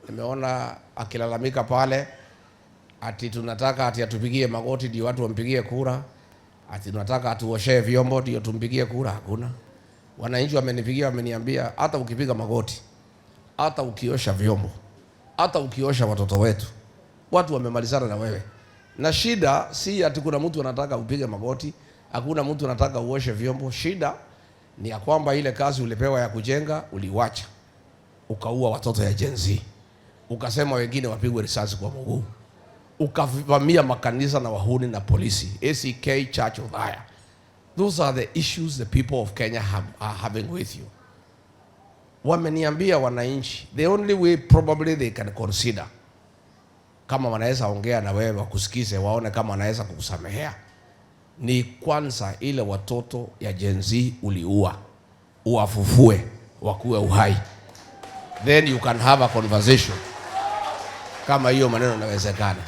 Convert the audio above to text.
Nimeona akilalamika pale ati tunataka ati atupigie magoti ndio watu wampigie kura, ati tunataka atuoshe vyombo ndio tumpigie kura. Hakuna. Wananchi wamenipigia, wameniambia hata ukipiga magoti, hata ukiosha vyombo, hata ukiosha watoto wetu, watu wamemalizana na wewe. Na shida si ati kuna mtu anataka upige magoti, hakuna mtu anataka uoshe vyombo. Shida ni ya kwamba ile kazi ulipewa ya kujenga uliwacha, ukaua watoto ya Gen Z, ukasema wengine wapigwe risasi kwa mguu, ukavamia makanisa na wahuni na polisi, ACK Church of Fire. Those are the issues the people of Kenya are having with you. Wameniambia wananchi, the only way probably they can consider, kama wanaweza ongea na wewe wakusikize, waone kama wanaweza kukusamehea, ni kwanza ile watoto ya Gen Z uliua, uwafufue wakuwe uhai, then you can have a conversation kama hiyo maneno yanawezekana.